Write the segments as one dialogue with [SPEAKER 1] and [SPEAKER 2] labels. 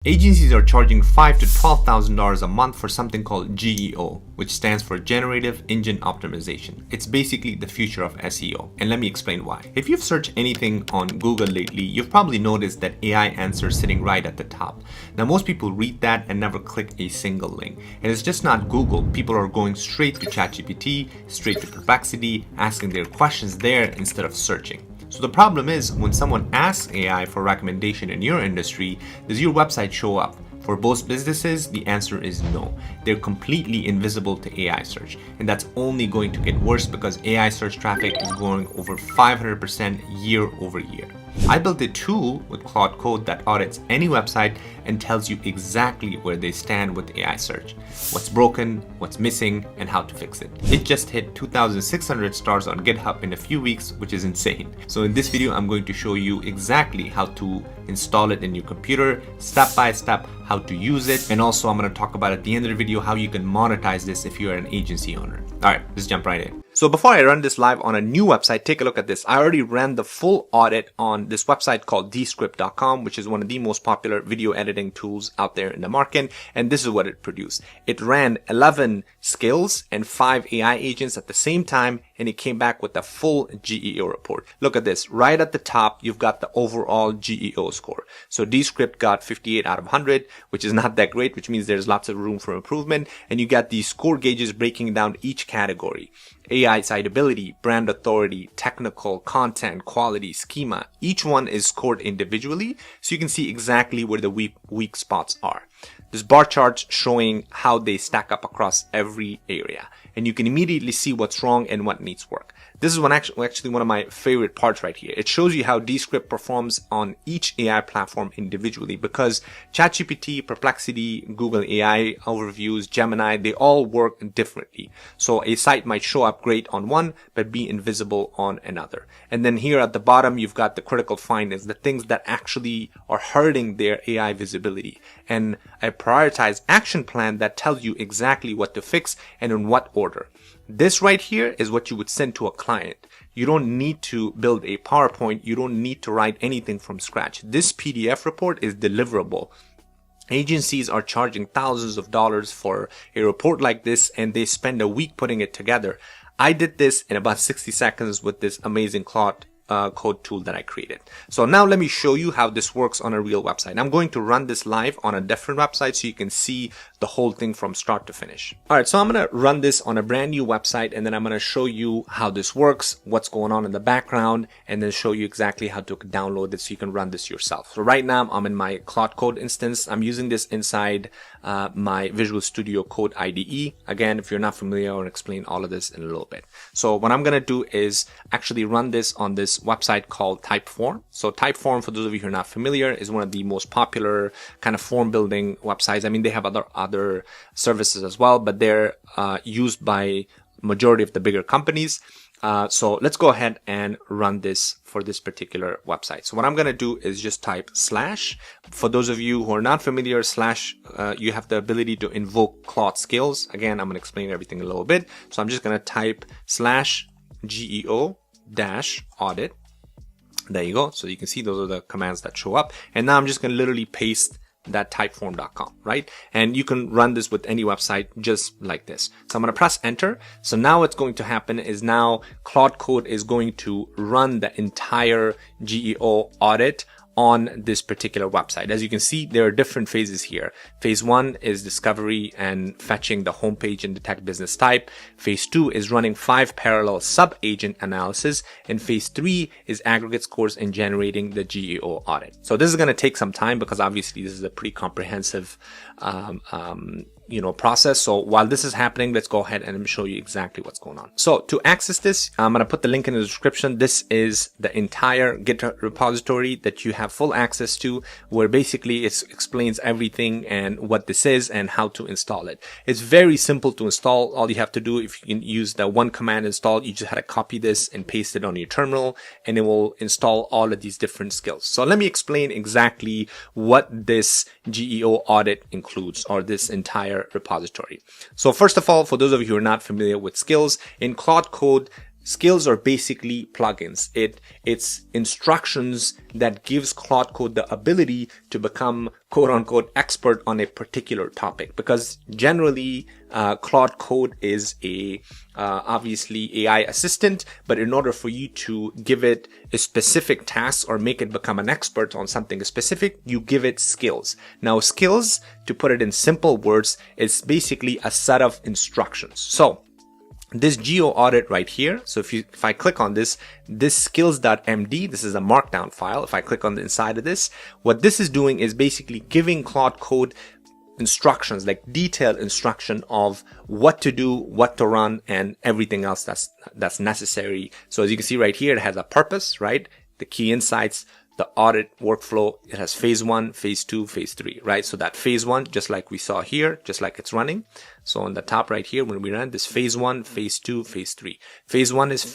[SPEAKER 1] Agencies are charging $5,000 to $12,000 a month for something called GEO, which stands for Generative Engine Optimization. It's basically the future of SEO, and let me explain why. If you've searched anything on Google lately, you've probably noticed that AI answers sitting right at the top. Now, most people read that and never click a single link. And it's just not Google. People are going straight to ChatGPT, straight to Perplexity, asking their questions there instead of searching. So the problem is when someone asks AI for recommendation in your industry, does your website show up? For most businesses, the answer is no. They're completely invisible to AI search. And that's only going to get worse because AI search traffic is growing over 500% year over year. I built a tool with Claude Code that audits any website and tells you exactly where they stand with AI search, what's broken, what's missing, and how to fix it. It just hit 2,600 stars on GitHub in a few weeks, which is insane. So in this video, I'm going to show you exactly how to install it in your computer, step by step, how to use it, and also I'm going to talk about at the end of the video how you can monetize this if you're an agency owner. All right, let's jump right in. So before I run this live on a new website, take a look at this. I already ran the full audit on this website called Descript.com, which is one of the most popular video editing tools out there in the market. And this is what it produced. It ran 11 skills and 5 AI agents at the same time, and it came back with a full GEO report. Look at this. Right at the top, you've got the overall GEO score. So Descript got 58 out of 100, which is not that great, which means there's lots of room for improvement. And you got these score gauges breaking down each category. AI Citability, brand authority, technical, content, quality, schema. Each one is scored individually, so you can see exactly where the weak spots are. There's bar charts showing how they stack up across every area, and you can immediately see what's wrong and what needs work. This is actually one of my favorite parts right here. It shows you how Descript performs on each AI platform individually because ChatGPT, Perplexity, Google AI Overviews, Gemini, they all work differently. So a site might show up great on one, but be invisible on another. And then here at the bottom, you've got the critical findings, the things that actually are hurting their AI visibility, and a prioritized action plan that tells you exactly what to fix and in what order. This right here is what you would send to a client. You don't need to build a PowerPoint. You don't need to write anything from scratch. This PDF report is deliverable. Agencies are charging thousands of dollars for a report like this, and they spend a week putting it together. I did this in about 60 seconds with this amazing Claude Code tool that I created. So now let me show you how this works on a real website. I'm going to run this live on a different website so you can see the whole thing from start to finish. All right, so I'm going to run this on a brand new website, and then I'm going to show you how this works, what's going on in the background, and then show you exactly how to download it so you can run this yourself. So right now I'm in my Claude Code instance. I'm using this inside my Visual Studio Code IDE. Again, if you're not familiar, I'll explain all of this in a little bit. So what I'm going to do is actually run this on this website called Typeform. So Typeform, for those of you who are not familiar, is one of the most popular kind of form building websites. I mean, they have other services as well, but they're used by majority of the bigger companies. So let's go ahead and run this for this particular website. So what I'm going to do is just type /. For those of you who are not familiar, /, you have the ability to invoke Claude skills. Again, I'm going to explain everything a little bit. So I'm just going to type /GEO-audit. There you go. So you can see those are the commands that show up. And now I'm just going to literally paste that typeform.com, right? And you can run this with any website just like this. So I'm going to press enter. So now what's going to happen is now Claude Code is going to run the entire GEO audit on this particular website. As you can see, there are different phases here. Phase 1 is discovery and fetching the homepage and detect business type. Phase 2 is running 5 parallel sub-agent analysis. And phase 3 is aggregate scores and generating the GEO audit. So this is going to take some time because obviously this is a pretty comprehensive process. So while this is happening, let's go ahead and show you exactly what's going on. So to access this, I'm going to put the link in the description. This is the entire GitHub repository that you have full access to, where basically it explains everything and what this is and how to install it. It's very simple to install. All you have to do, if you can use the one command install, you just had to copy this and paste it on your terminal, and it will install all of these different skills. So let me explain exactly what this GEO audit includes, or this entire repository. So first of all, for those of you who are not familiar with skills, in Claude Code, Skills are basically plugins. It's instructions that gives Claude Code the ability to become quote unquote expert on a particular topic, because generally Claude Code is a obviously AI assistant, but in order for you to give it a specific task or make it become an expert on something specific, you give it skills. Now skills, to put it in simple words, is basically a set of instructions. So this geo audit right here, so if I click on this skills.md, this is a markdown file. If I click on the inside of this, what this is doing is basically giving Claude Code instructions, like detailed instruction of what to do, what to run, and everything else that's necessary. So as you can see right here, it has a purpose, right? The key insights, the audit workflow, it has phase 1, phase 2, phase 3, right? So that phase 1, just like we saw here, just like it's running. So on the top right here, when we run this phase 1, phase 2, phase 3. Phase 1 is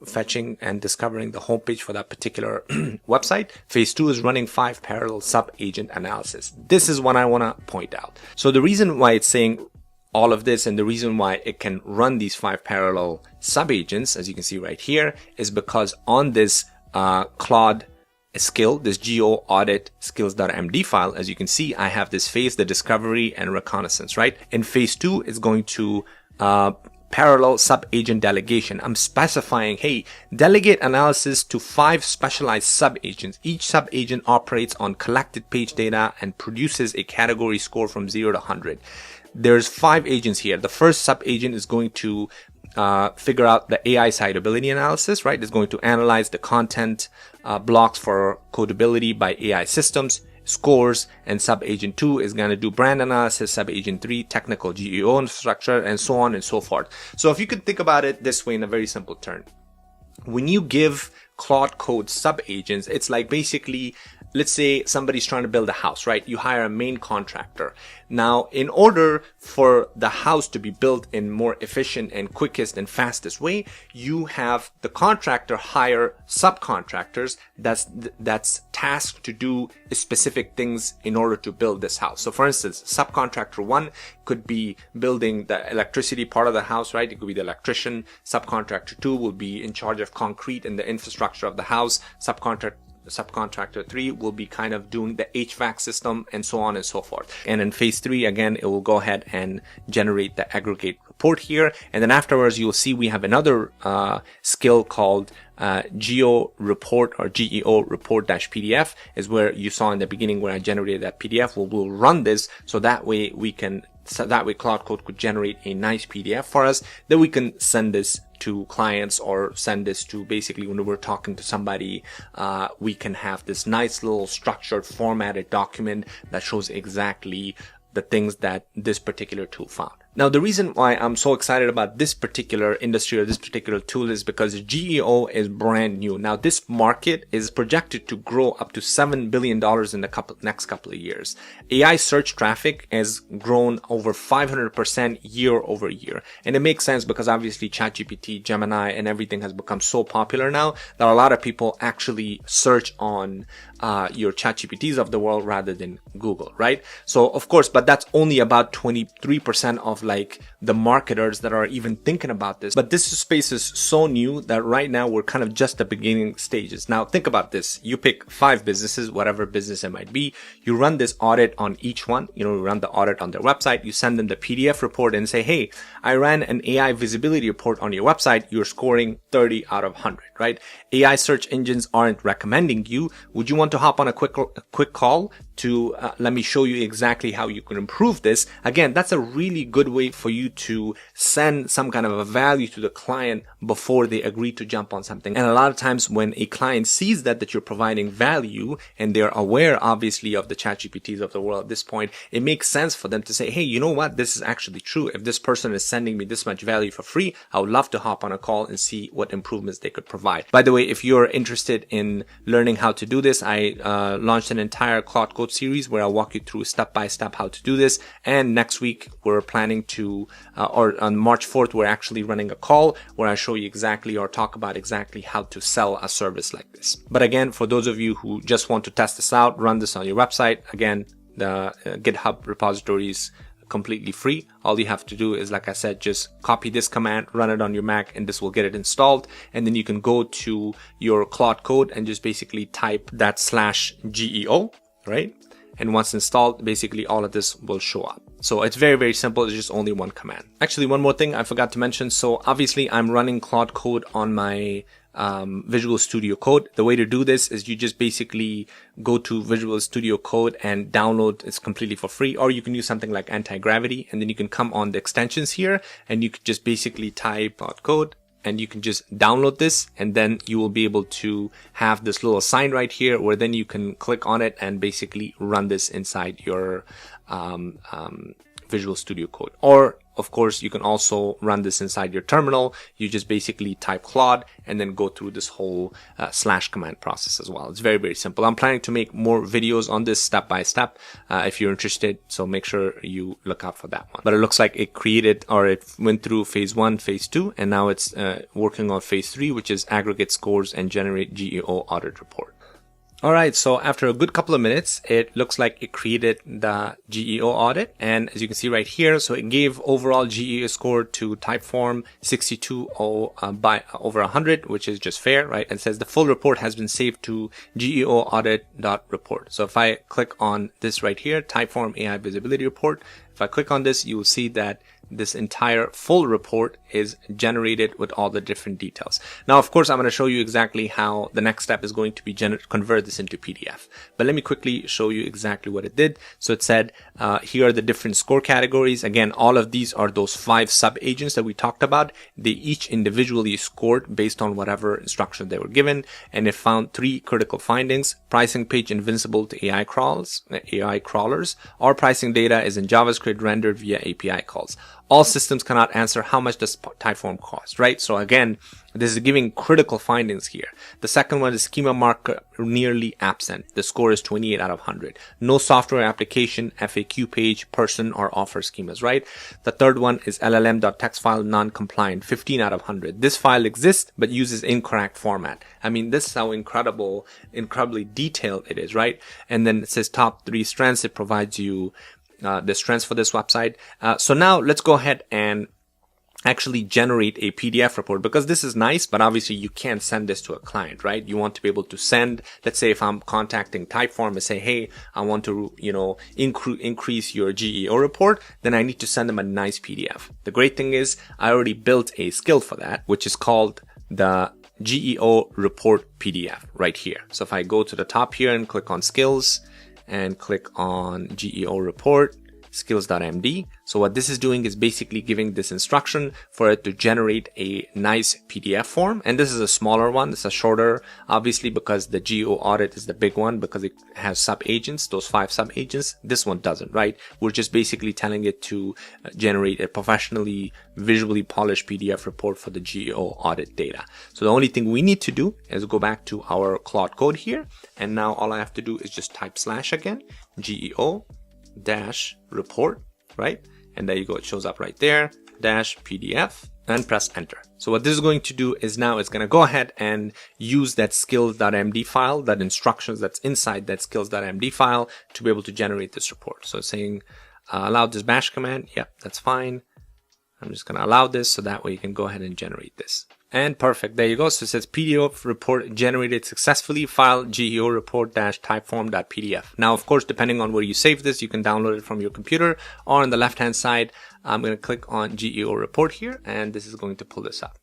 [SPEAKER 1] fetching and discovering the homepage for that particular website. Phase 2 is running 5 parallel sub-agent analysis. This is what I want to point out. So the reason why it's saying all of this and the reason why it can run these 5 parallel sub-agents, as you can see right here, is because on this Claude skill, this geo audit skills.md file, as you can see, I have this phase, the discovery and reconnaissance, right? In phase 2, it's going to parallel sub-agent delegation. I'm specifying, hey, delegate analysis to 5 specialized sub-agents. Each sub-agent operates on collected page data and produces a category score from 0 to 100. There's 5 agents here. The first sub-agent is going to figure out the AI citability analysis, right? It's going to analyze the content blocks for codability by AI systems, scores, and sub-agent 2 is going to do brand analysis, sub-agent 3, technical GEO infrastructure, and so on and so forth. So if you could think about it this way in a very simple term, when you give Claude Code sub-agents, it's like basically, let's say somebody's trying to build a house, right? You hire a main contractor. Now, in order for the house to be built in more efficient and quickest and fastest way, you have the contractor hire subcontractors that's tasked to do specific things in order to build this house. So for instance, subcontractor 1 could be building the electricity part of the house, right? It could be the electrician. Subcontractor 2 will be in charge of concrete and the infrastructure of the house. Subcontractor 3 will be kind of doing the HVAC system, and so on and so forth. And in phase 3, again, it will go ahead and generate the aggregate report here. And then afterwards, you'll see we have another skill called Geo Report or GEO Report-PDF, is where you saw in the beginning where I generated that PDF. We'll run this so that way Claude Code could generate a nice PDF for us that we can send this to clients or send this to basically when we're talking to somebody, we can have this nice little structured formatted document that shows exactly the things that this particular tool found. Now, the reason why I'm so excited about this particular industry or this particular tool is because GEO is brand new. Now, this market is projected to grow up to $7 billion in the next couple of years. AI search traffic has grown over 500% year over year. And it makes sense because obviously ChatGPT, Gemini, and everything has become so popular now that a lot of people actually search on your ChatGPTs of the world rather than Google, right? So, of course, but that's only about 23% of like the marketers that are even thinking about this. But this space is so new that right now we're kind of just the beginning stages. Now think about this. You pick 5 businesses, whatever business it might be. You run this audit on each one. You run the audit on their website. You send them the PDF report and say, hey, I ran an AI visibility report on your website. You're scoring 30 out of 100, right? AI search engines aren't recommending you. Would you want to hop on a quick call to let me show you exactly how you can improve this? Again, that's a really good way for you to send some kind of a value to the client before they agree to jump on something. And a lot of times when a client sees that you're providing value and they're aware obviously of the ChatGPTs of the world at this point, it makes sense for them to say, hey, you know what? This is actually true. If this person is sending me this much value for free, I would love to hop on a call and see what improvements they could provide. By the way, if you're interested in learning how to do this, I launched an entire Claude Code series where I'll walk you through step by step how to do this. And next week we're planning to, or on March 4th, we're actually running a call where I show you exactly or talk about exactly how to sell a service like this. But again, for those of you who just want to test this out, run this on your website. Again, the GitHub repositories completely free. All you have to do is, like I said, just copy this command, run it on your Mac, and this will get it installed. And then you can go to your Claude Code and just basically type that /GEO, right? And once installed, basically all of this will show up. So it's very, very simple. It's just only one command. Actually, one more thing I forgot to mention. So obviously I'm running Claude Code on my Visual Studio Code. The way to do this is you just basically go to Visual Studio Code and download. It's completely for free, or you can use something like anti-gravity, and then you can come on the extensions here and you could just basically type Claude Code, and you can just download this, and then you will be able to have this little sign right here where then you can click on it and basically run this inside your Visual Studio Code. Or of course, you can also run this inside your terminal. You just basically type Claude and then go through this whole / command process as well. It's very, very simple. I'm planning to make more videos on this step by step if you're interested. So make sure you look out for that one. But it looks like it created, or it went through phase 1, phase 2, and now it's working on phase 3, which is aggregate scores and generate GEO audit report. All right, so after a good couple of minutes, it looks like it created the GEO audit. And as you can see right here, so it gave overall GEO score to Typeform 62 by over 100, which is just fair, right? And it says the full report has been saved to GEO audit.report. So if I click on this right here, Typeform AI visibility report, if I click on this, you will see that this entire full report is generated with all the different details. Now, of course, I'm going to show you exactly how the next step is going to be convert this into PDF. But let me quickly show you exactly what it did. So it said, here are the different score categories. Again, all of these are those 5 sub-agents that we talked about. They each individually scored based on whatever instruction they were given. And it found 3 critical findings: pricing page invincible to AI crawlers, or pricing data is in JavaScript rendered via API calls. All systems cannot answer how much does Typeform cost, right? So again, this is giving critical findings here. The second one is Schema Markup nearly absent. The score is 28 out of 100. No software application, FAQ page, person, or offer schemas, right? The third one is LLM.txt file non-compliant, 15 out of 100. This file exists, but uses incorrect format. I mean, this is how incredibly detailed it is, right? And then it says top 3 strengths. It provides you the strengths for this website. So now let's go ahead and actually generate a PDF report, because this is nice, but obviously you can't send this to a client, right? You want to be able to send, let's say if I'm contacting Typeform and say, hey, I want to, increase your GEO report, then I need to send them a nice PDF. The great thing is I already built a skill for that, which is called the GEO report PDF right here. So if I go to the top here and click on skills, and click on GEO report, skills.md. So what this is doing is basically giving this instruction for it to generate a nice PDF form. And this is a smaller one. This is a shorter, obviously, because the GEO audit is the big one, because it has sub-agents, those 5 sub-agents. This one doesn't, right? We're just basically telling it to generate a professionally, visually polished PDF report for the GEO audit data. So the only thing we need to do is go back to our Claude Code here. And now all I have to do is just type / again, GEO-report, right? And there you go. It shows up right there, -PDF, and press enter. So what this is going to do is now it's going to go ahead and use that skills.md file, that instructions that's inside that skills.md file, to be able to generate this report. So it's saying allow this bash command. Yep, that's fine. I'm just going to allow this so that way you can go ahead and generate this. And perfect. There you go. So it says PDF report generated successfully. File GEO report -typeform.pdf. Now, of course, depending on where you save this, you can download it from your computer, or on the left hand side, I'm going to click on GEO report here, and this is going to pull this up.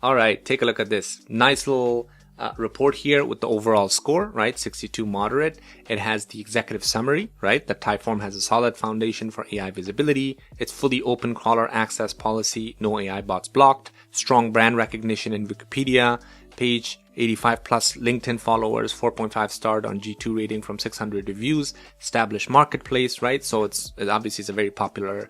[SPEAKER 1] All right. Take a look at this. Nice little report here with the overall score, right? 62 moderate. It has the executive summary, right? That Typeform has a solid foundation for AI visibility. It's fully open crawler access policy. No AI bots blocked. Strong brand recognition in Wikipedia page. 85 plus LinkedIn followers, 4.5 starred on G2 rating from 600 reviews, established marketplace, right? So it's obviously a very popular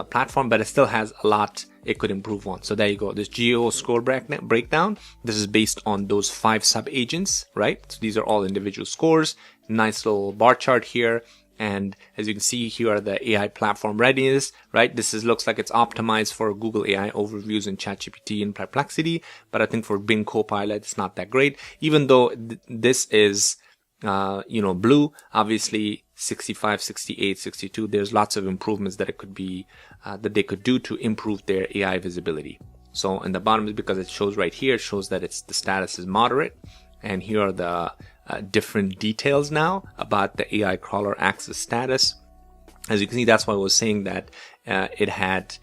[SPEAKER 1] platform, but it still has a lot it could improve on. So there you go. This GEO score breakdown, this is based on those 5 sub-agents, right? So these are all individual scores. Nice little bar chart here. And as you can see, here are the AI platform readiness, right? This looks like it's optimized for Google AI overviews in ChatGPT and Perplexity, but I think for Bing Copilot, it's not that great. Even though this is, blue, obviously 65, 68, 62. There's lots of improvements that it could be, that they could do to improve their AI visibility. So in the bottom is because it shows right here, it shows that the status is moderate. And here are the different details now about the AI crawler access status. As you can see, that's why I was saying that it had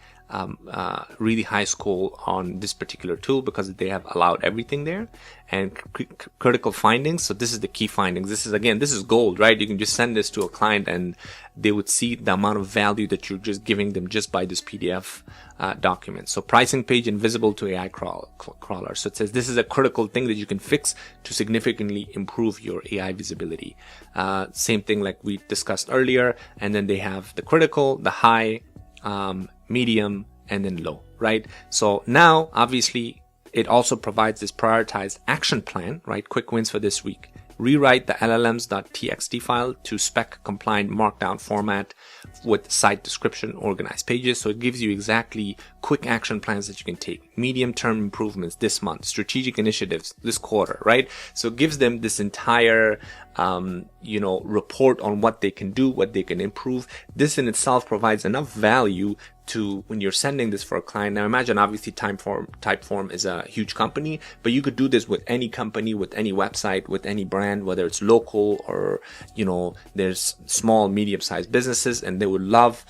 [SPEAKER 1] really high score on this particular tool because they have allowed everything there. And critical findings. So this is the key findings. This is gold, right? You can just send this to a client and they would see the amount of value that you're just giving them just by this PDF document. So pricing page invisible to AI crawler. So it says this is a critical thing that you can fix to significantly improve your AI visibility. Same thing like we discussed earlier. And then they have the critical, the high, medium, and then low, right? So now, obviously, it also provides this prioritized action plan, right? Quick wins for this week. Rewrite the llms.txt file to spec compliant markdown format with site description, organized pages. So it gives you exactly quick action plans that you can take, medium term improvements this month, strategic initiatives this quarter, right? So it gives them this entire, report on what they can do, what they can improve. This in itself provides enough value to when you're sending this for a client. Now imagine obviously Typeform is a huge company, but you could do this with any company, with any website, with any brand, whether it's local or, there's small, medium-sized businesses, and they would love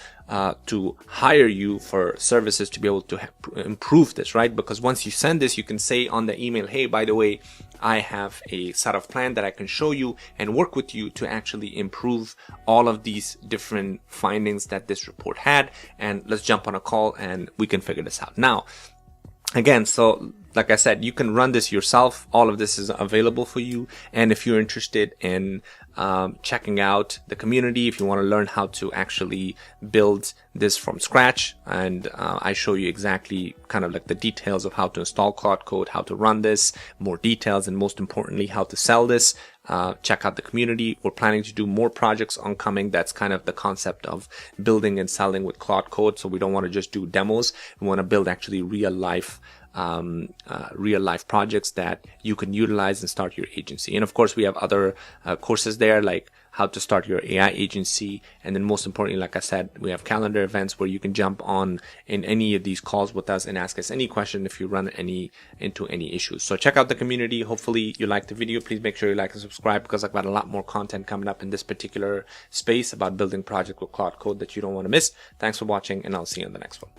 [SPEAKER 1] to hire you for services to be able to improve this, right? Because once you send this, you can say on the email, hey, by the way, I have a set of plan that I can show you and work with you to actually improve all of these different findings that this report had. And let's jump on a call and we can figure this out. Now, again, so like I said, you can run this yourself. All of this is available for you. And if you're interested in checking out the community, if you want to learn how to actually build this from scratch, and I show you exactly kind of like the details of how to install Claude Code, how to run this, more details, and most importantly, how to sell this. Check out the community. We're planning to do more projects oncoming. That's kind of the concept of building and selling with Claude Code. So we don't want to just do demos. We want to build actually real life projects that you can utilize and start your agency. And of course, we have other courses there, like how to start your AI agency. And then most importantly, like I said, we have calendar events where you can jump on in any of these calls with us and ask us any question if you run into any issues. So check out the community. Hopefully you liked the video. Please make sure you like and subscribe because I've got a lot more content coming up in this particular space about building projects with Claude Code that you don't want to miss. Thanks for watching, and I'll see you in the next one.